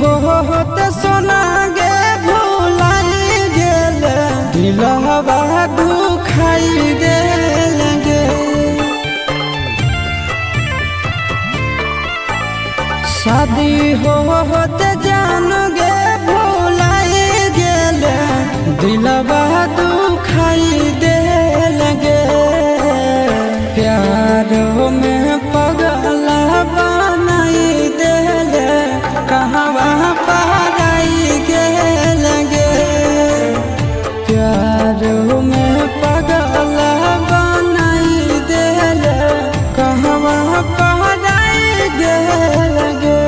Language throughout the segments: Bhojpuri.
होते सोना गे भुलाई गेल दिलवा दुखाई गेल गे। शादी होते जान गे भुलाई गेल दिलवा दुखाई देल गे। प्यारो में पगला बनाई देल कहवा पराई गेल गे। प्यारो में पगला बनाई देल कहवा पराई गेल गे।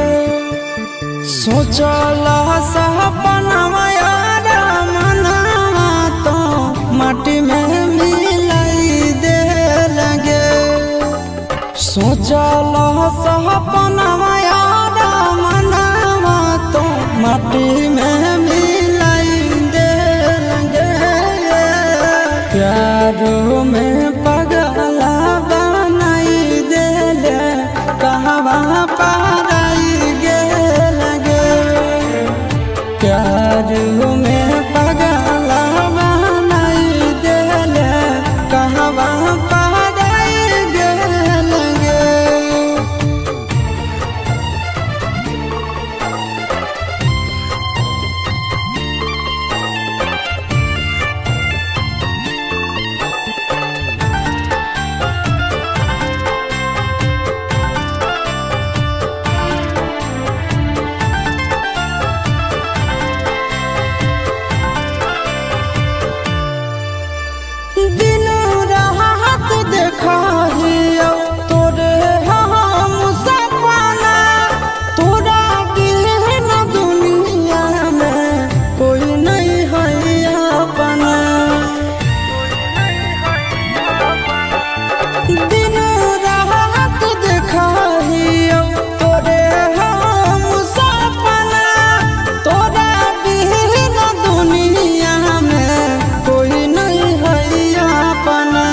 सोचला सपनवा यार मनवा तो माटी में मिलाई देल गे। सोचला सपनवा यार मनवा तो माटी में मिलाई देल गे। प्यारो में पगला बनाई देल कहवा पराई गेल गे। प्यारो में पगला बनाई देल कहवा पराई गेल गे। दिन रात देखियो तोरे हम सपना तोरा बिन दुनिया में कोई नहीं है अपना। दिन रात देखियो तोरे हम सपना तोरा बिन दुनिया में कोई नहीं है अपना।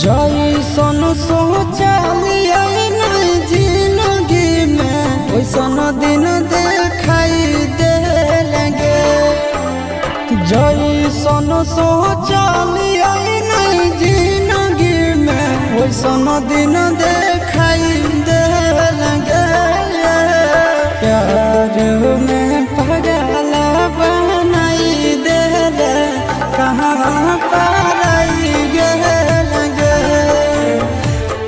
जैसन सोचलिए नहीं जिंदगी में वैसन दिन देखाई देल गे। जैसन सोचलिए नहीं जिंदगी में वैसन दिन देखाई देल गे। प्यार में पगला बनाई देल कहाँ पराई गेल गे।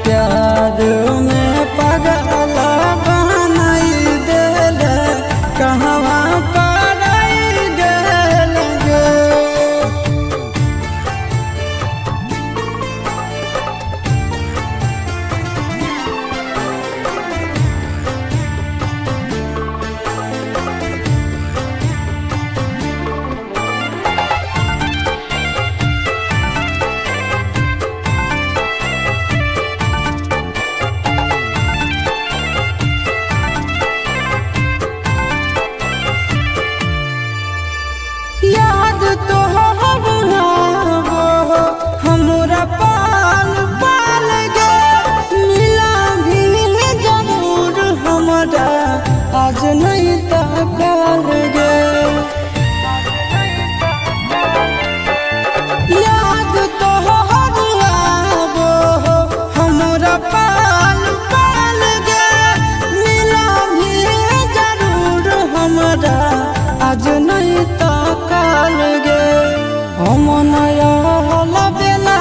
प्यार में पगला बनाई देल कहवा पराई गेल गे। याद तो हमरा पाल पाल गे मिला भी जरूर हमरा आज नहीं तकाल गे। याद तो हमरा पाल पाल गे मिला भी जरूर हमरा आज नहीं तकाल गे। हम नया बेला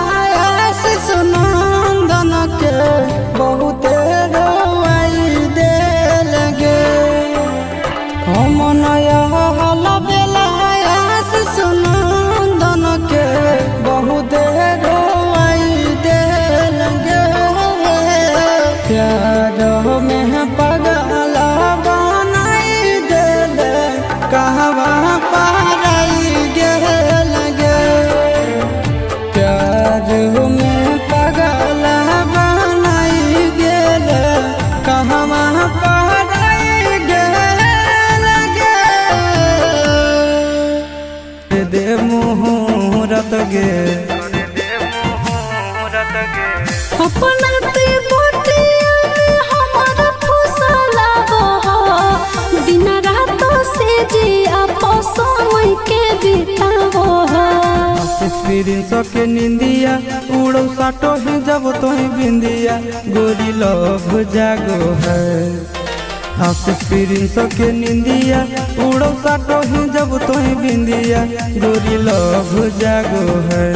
नंदन के बहुत रोवाई देल गे। हम नया बेला नंदन के बहुत रोवाई देल गे। प्यार में पगला बनाई देल कहवा पराई गेल गे। प्यार में पगला बनाई गेल कहवा पराई गेल गे। दे मुहूर्त गे अपना ते बोटिया में हमारा फुसलाबो दिन रात प्रिंस के निंदिया उड़ो साटो ही जब तो ही बिंदिया गोरी लव जागो है। आशीष प्रिंस के निंदिया उड़ो साटो ही जब तो ही बिंदिया गोरी लव जागो है।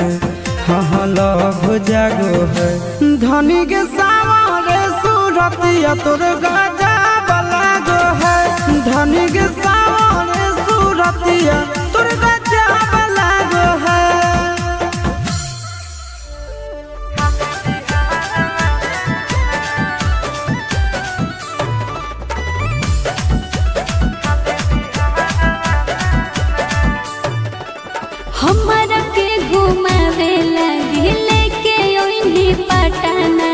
हाँ लव जागो है। धनी के सामने सूरतिया तोर गाजा बलागो है। धनी के सामने सूरतिया तोर गाजा बलागो है। हमरा के घुमावे लगी लेके ओइनी पटना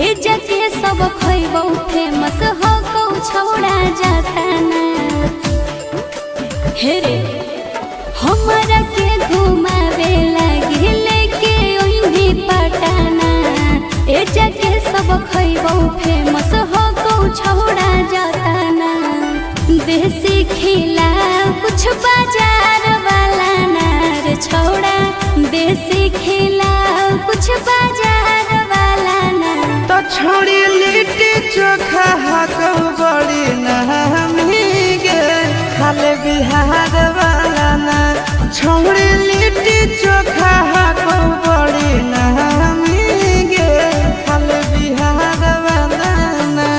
ए जके सब खइबो फेमस हो को छौड़ा जाता ना हे रे। हमरा के घुमावे लगी लेके ओइनी पटना ए जके सब खइबो फेमस हो को छौड़ा जाता ना। देसी खिला कुछ बाजार वाला नार छौड़ा देसी खिला कुछ बाजार वाला ना। तो छोड़ी लिट्टी चोखा हाको बड़ी नहमी गे खाले बिहार वाला ना। छोड़ी लिट्टी चोखा हाको बड़ी नहमी गे खाले बिहार वाला ना।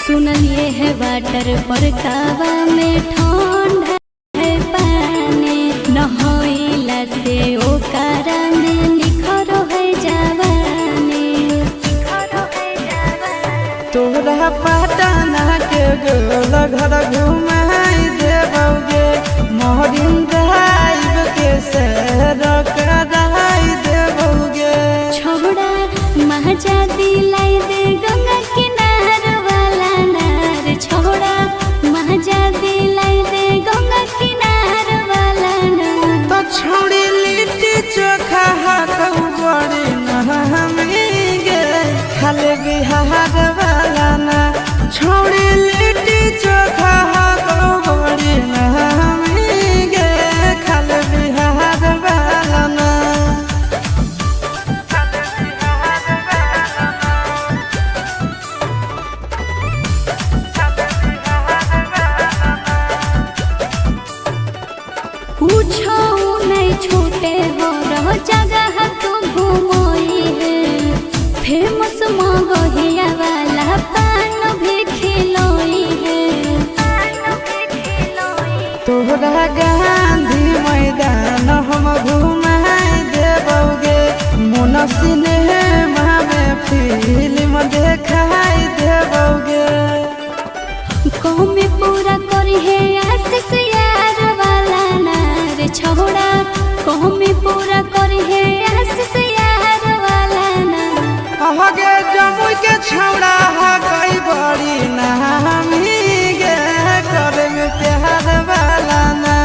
सुनलिए है वाटर पर कावा में ठंडा है पानी नहइला से ओकरा में निखर है जवानी। तोरा पटना के गोल घर घुमाई देबोगे मोहरिन ड्राइव के सैर कराई देबोगे। छौड़ा महजा दिलाई दे गंगा किनार वाला नार छौड़ा महजा दिलाई दे गंगा किनार वाला नार। तो छोड़ी लिट्टी चोखा हाको बड़ी नहमी गे खाले बिहार वाला ना। छोड़ी लिट्टी चोखा हाको बड़ी नहमी गे खाले बिहार वाला ना। पूछो नहीं छूटे हो रहो जगह तू घूमोई है। फेमस मगहिया वाला पान भी खिलोई है। तोहरा गांधी मैदान हम घुमाई देबोगे मोना सिनेमा में फिल्म देखाई देबोगे। कौमे पूरा करी है आशीष यार वाला नार छौड़ा कौमे पूरा करी है आशीष यार वाला नार। आगे जमुई के छौड़ा कई बड़ी नहमी गे करे में प्यार वाला ना।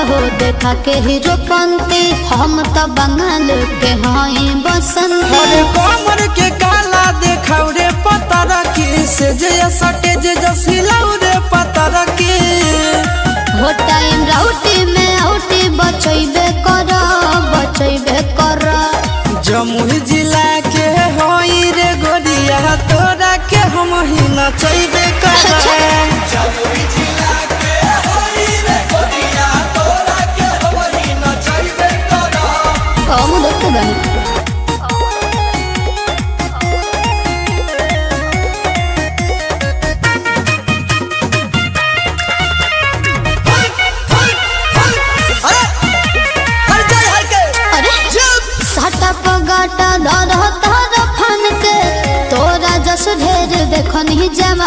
हो देखा के हीरो पंती हम तो बंगाल के हई बसंत। अरे कमर के काला देखाऊ रे पता रखी से जे सटे जे जसिलाऊ रे पता रखी। हो टाइम राउटी में आउटी बचैबे कर जमुई जिला के होई रे गोरिया तोरा के हम ही नचैबे कर। जमुई जिला के होई रे गोरिया तोरा के हम ही नचैबे कर। कम देखते बनी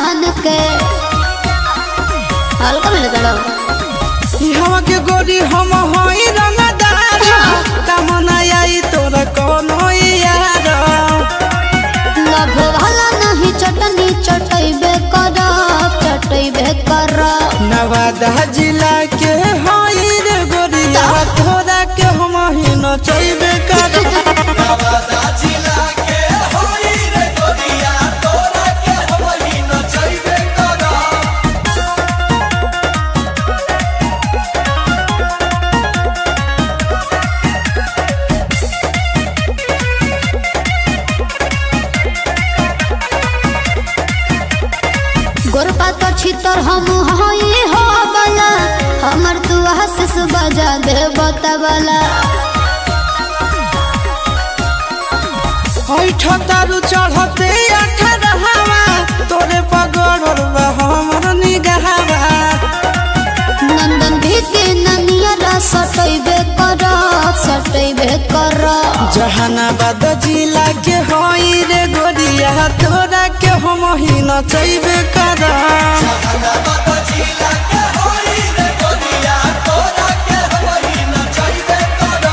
जवान के हल्का मिले तड़ो हवा के गोरी हम होई रंगदार कामना आई तोरा कोनो यार लभ वाला नहीं चटनी चटैबे कर नवादा जिला के होई रे गोरिया तोरा के हम ही नचैबे कर नवादा जिला के होई रे गोरिया तोरा के हम ही नचैबे कर गोरपा तो छितर हम हई हो बला हमर तू हंस बजा दे बतावला होई ठतारू चढ़ते 18 हवा तोरे पगड़ल बा हमर निगाहवा नंदन भी के ननिया सटैबे कर जहानाबाद जिला के होई रे गोरिया तोरा के हम ही नचैबे कर जहानाबाद जिला के होई रे गोरिया तोरा के हम ही नचैबे कर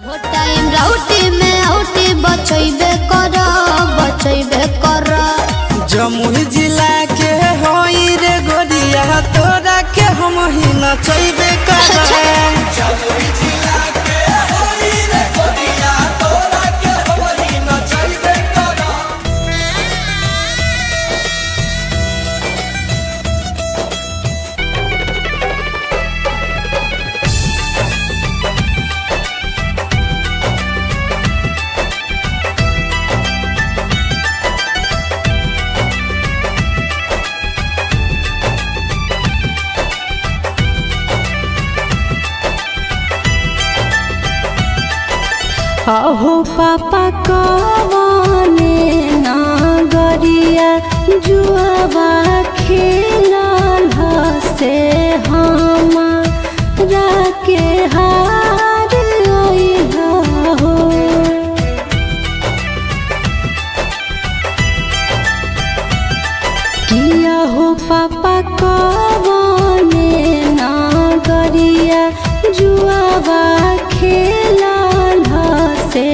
हो टाइम राउटी में आउटी बचैबे कर जमुई जिला के होई रे गोरिया तोरा के हम ही नचैबे कर जमुई जिला के होई रे गोरिया तोरा के हम ही नचैबे कर अहो पापा कवने नागरिया जुआबा खेलल से हमारा के हार अइला हो किया हो पापा कवने नागरिया जुआबा खेलल से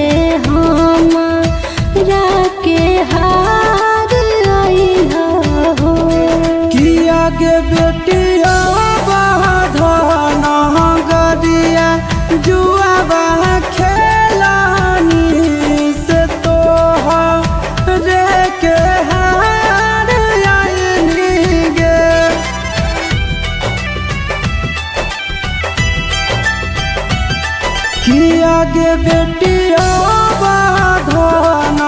हमारा के हार अइला हो किया गे बेटिया बाधन गरिया जुआबा खेलानी से तो रे के हार आइनी गे किया गे बेटिया बाधन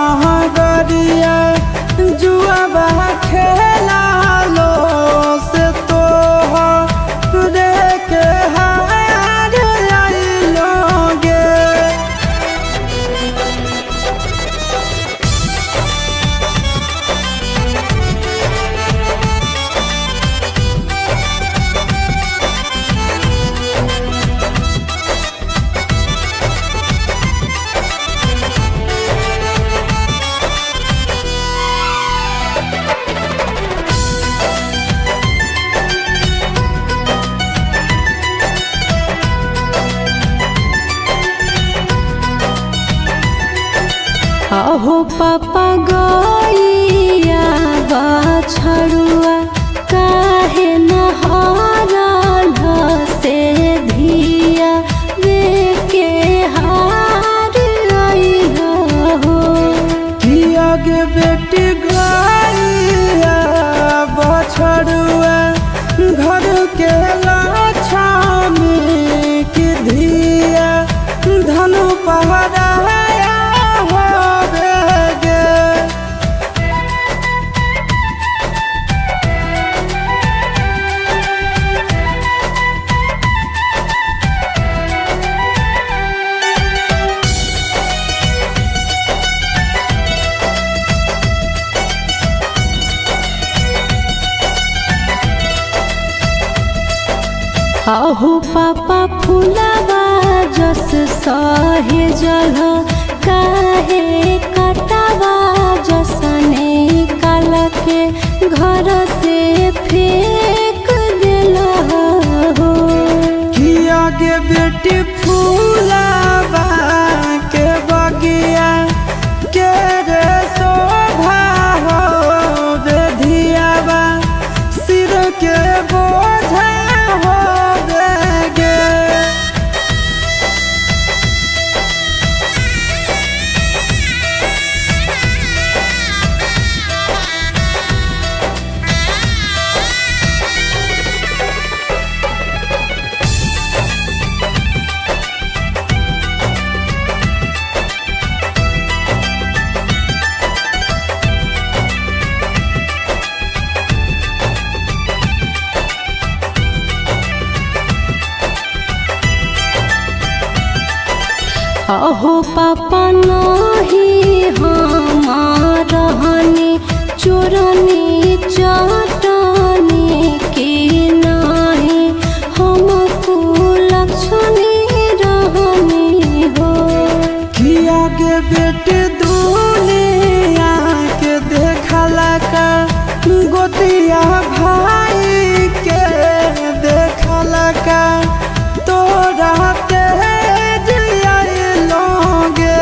गरिया जुआबा खेला लो से तो रे के हार आइलो गे अहो पापा गइया बछड़ुआ काहे नहरल से धिया वे के हार अइला हो किया गे बेटी गइया बछड़ुआ घर के लाछामी की धिया धनु पहराया होवे गे अहो पापा फुलावा जस सहे जल काहे कटावा जसने हमरा के घर से फेंक देला हो। कि आगे बेटी फूलाबा के बगिया के रे शोभा हो बेधियाबा सिर के बोझा हो बेगे। अहो पापा नहीं हमार रहनी चोरनी चाटनी की नहीं हमको लक्ष्मी रहनी हो। कि आगे बेटी दुनिया के देखला का गोतिया भाई के देखला का तोरा तेज आइलोगे।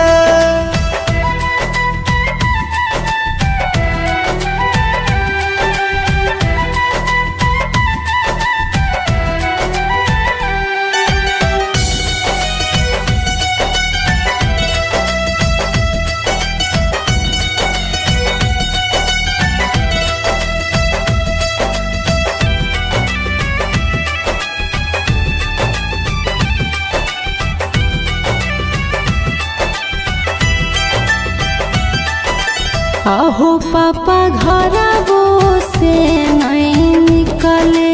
अहो पापा घरवो से नहीं निकले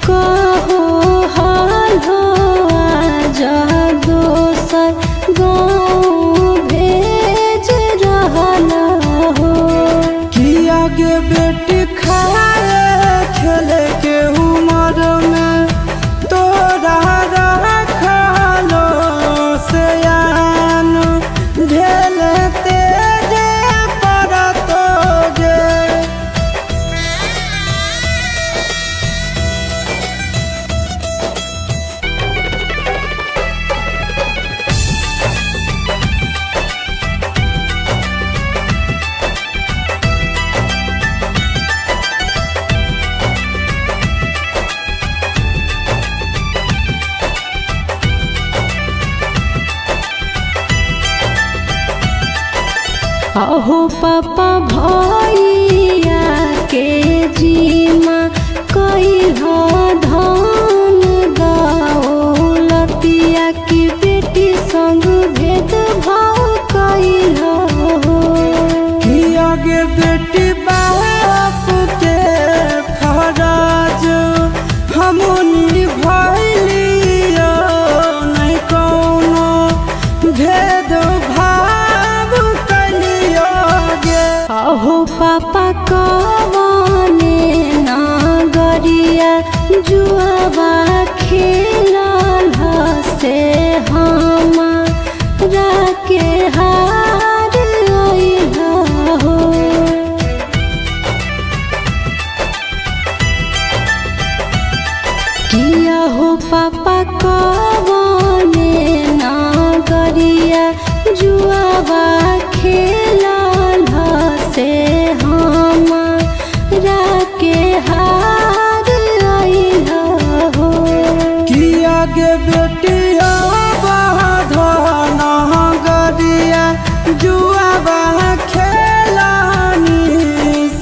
कहो हाल हो आज दोसर गाँव भेज रहल हो। कि आगे बेटी खाए खेले के उमर में तोरा रखलो से आन भेल तेजे पर तोगे। अहो पापा भैया के जीमा कइहा धान दौलतिया की बेटी संग भेद भाव कइहा हो। कि आगे बेटी बाप के फराज हमनी भइलियो नहीं कोनो भेद भाव कलियोगे। अहो पापा कवने नागरिया जुआबा खेलल से हमारा के हार अइल हो। किया हो पापा कवने नागरिया जुआबा खेलल से हमारा के हार अइल हो। कि आगे बेटिया बाधन गरिया जुआबा खेलानी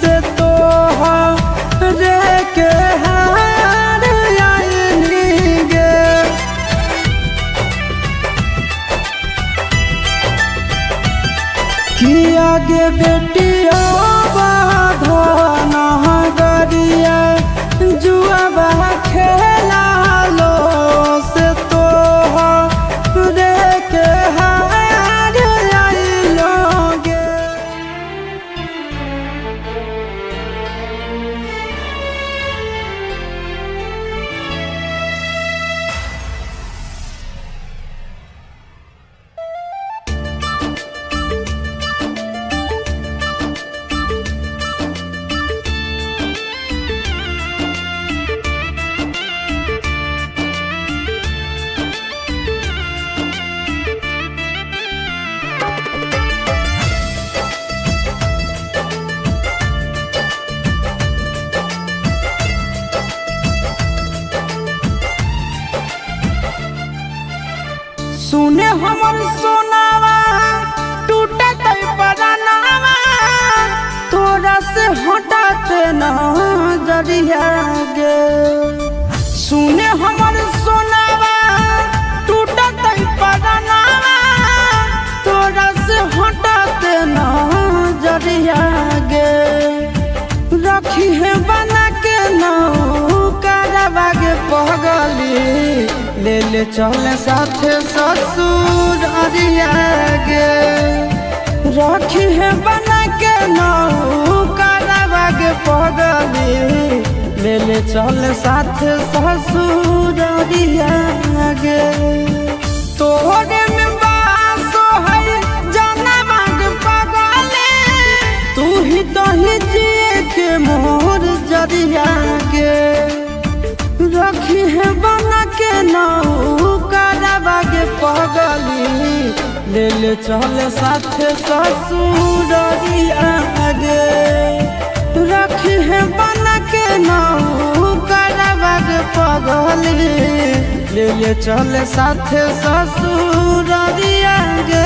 से तोहरे के हार आइली गे। कि आगे बेटिया बाधन गरिया जुआबा खेला लो से तोहरे के हार आइलोगे। सुने हमर सोनावा टूटे परानावा तोरा से हटाते नजरिया गे। सुने हमर सोनावा टूटे परानावा तोरा से हटाते नजरिया गे। रखी है बना के नौकरवा गे पगली ले ले चल साथे ससुर अरिया गे। रखी है बना के नौकरवा गे पगली ले ले चल साथे ससुर अरिया गे। तोरे में बासो है जनवा गे पगली तू ही तो ही जिए के मोर जरिया गे। रखी है बना के नौकरवा गे पगली ले ले चल साथे ससुरिया गे। रखी है बना के नौकरवा गे पगली ले ले चल साथे ससुरिया गे।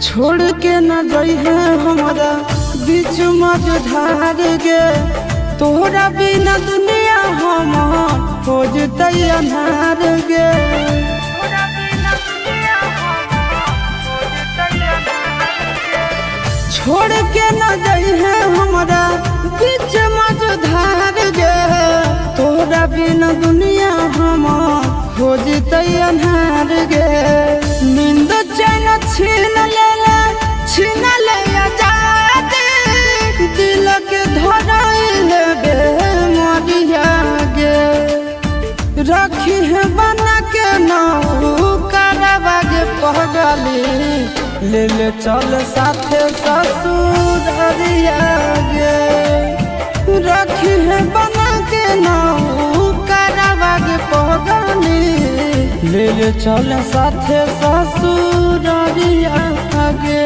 छोड़ के न जइहे हमारा बीच मझधार गे। तोहरा बिना दुनिया हमार हो जतई अन्हार गे। छोड़ के न जइहे हमारा बीच मझधार गे। तोहरा बिना दुनिया हमार हो जतई अन्हार गे। नींद चैन छीन ले आजादी दिल के धराइल बे मरिया गे। रखी है बना के नौकरवा गे पगली ले ले चल साथे ससुरिया गे। रखी है बना के नौकरवा गे पगली ले ले चल साथे ससुरिया गे।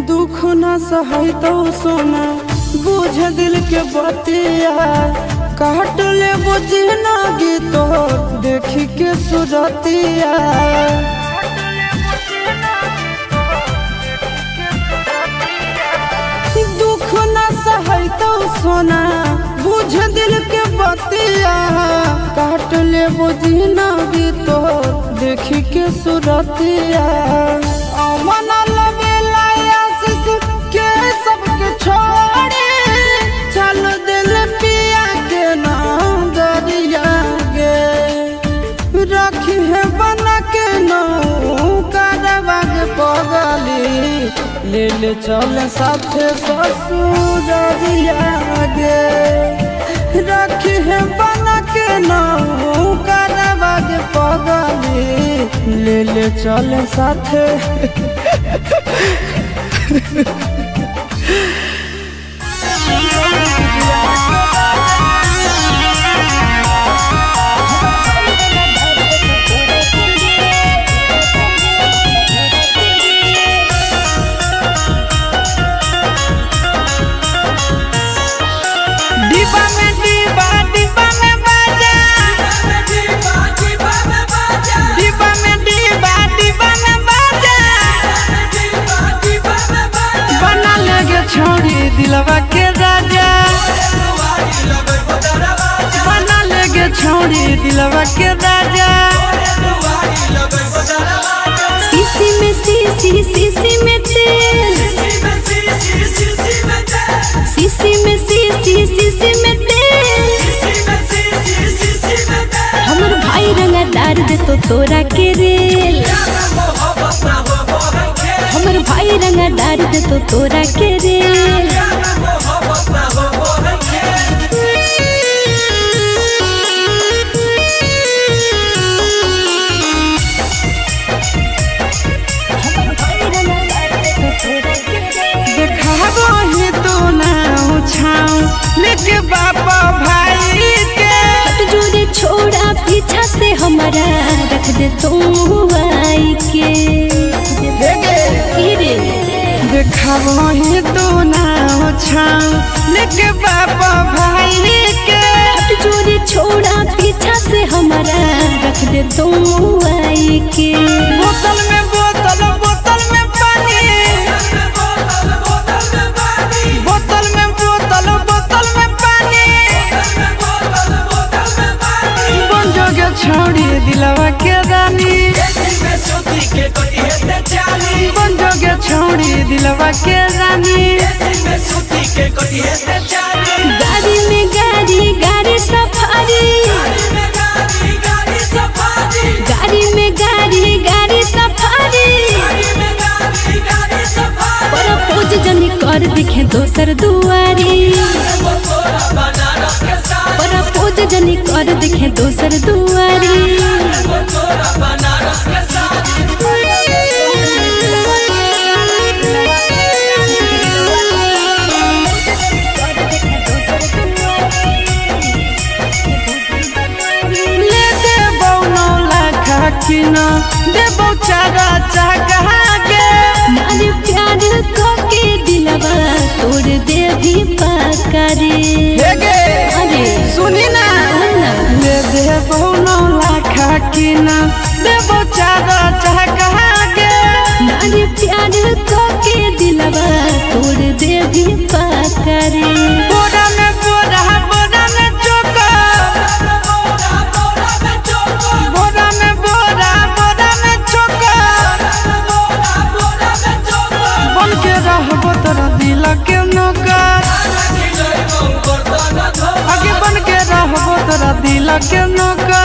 दुख न सहै तो सोना बुझ दिल के बतिया काट ले बुझ ना गीतो देखी के सुरतिया। दुख न सहै तो सोना बुझ दिल के बतिया काट ले बुझ ना गीतो देखी के सुरतिया। अमन के सबके छोड़े चल दिल पिया के नाम दरिया गे। रखी है बना के नौकरवा गे पगली ले ले चल साथे ससुरिया गे। रखी है बना के नौकरवा गे पगली ले ले चल साथे दिलवा के राजा बना लेगे छोड़ी दिलवा के राजा। सीसी में तेल तो तोरा के रेल हमर भाई रंगदार दे तो तोरा के रेल देखाबो ही तू ना उछाऊ लेके बापा भाई के हट जोरे छोड़ा पीछा से हमारा रख दे तू आई के देखाबो ही तू ना उछाऊ लेके बापा भाई के हट जोरे छोड़ा पीछा से हमारा रख दे तू आई के बोतल में बोतल बोतल में पानी बोतल में बोतल बोतल में पानी बन जोगे छोड़ी दिलवा के रानी बन जोगे छोड़ी दिलवा के रानी गाड़ी में गाड़ी सफारी गाड़ी में गाड़ी सफारी पर पोज जनी कर दिखे दोसर दुआरी पर पोज जनी कर दिखे दोसर दुआरी किना देबो चारा चाहा के नारी प्यार को के दिलवा तोड़ दे भी पाकारी हेगे अरे सुनी ना ले देबो 9 लाख किना देबो चारा चाहा के नारी प्यार को के दिलवा तोड़ दे भी पाकारी बोरा में चोका बोरा में बोरा में चोका बन के रहबो तोरा दिल के नौकर आगे बन के रहबो तोरा दिल के नौकर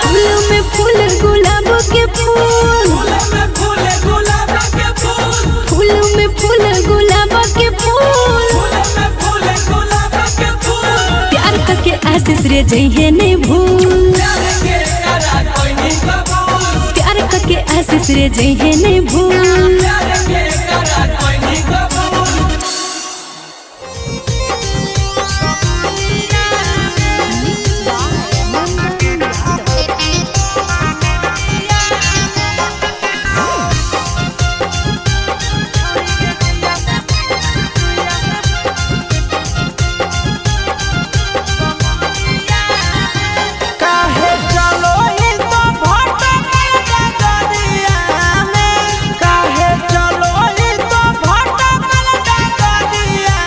फूल में फूल गुलाब के फूल फूल में फूल गुलाब के फूल प्यार करके आशीष रे जइहे नहीं भूल प्यार करके आशीष रे जइहे नहीं भूल काहे चलो ही तो भटक दरिया में काहे चलो ही तो भटक दरिया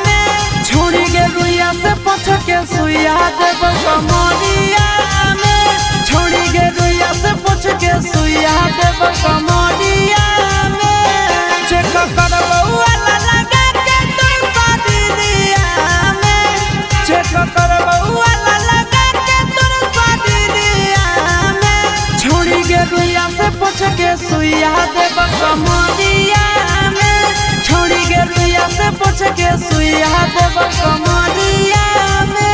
में छोड़ी गे रुइया से पछ के सुइया देब कमरिया में छोड़ी गे रुइया से पछ के सुइया देब कमरिया में चेक करबो वाला लगा के तोर शादीरिया में चेक करबो वाला लगा के तोर शादीरिया में छोड़ी गे रुइया से पछ के सुइया देब कमरिया में छोड़ी गे रुइया से पछ के सुइया देब कमरिया में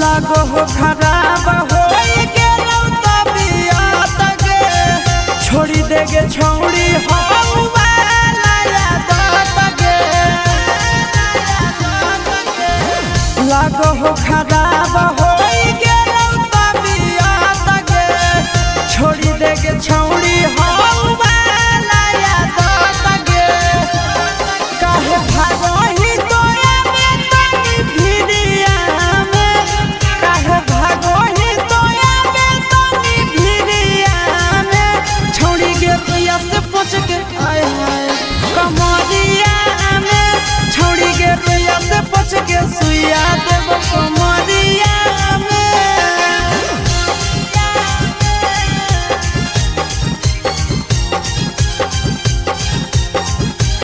लागो हो खराब हो गेलौ तबियत गे छोड़ी देगे छौड़ी हम वाला यादत गे लागो हो खराब हो गेलौ तबियत गे छोड़ी देगे छौड़ी हम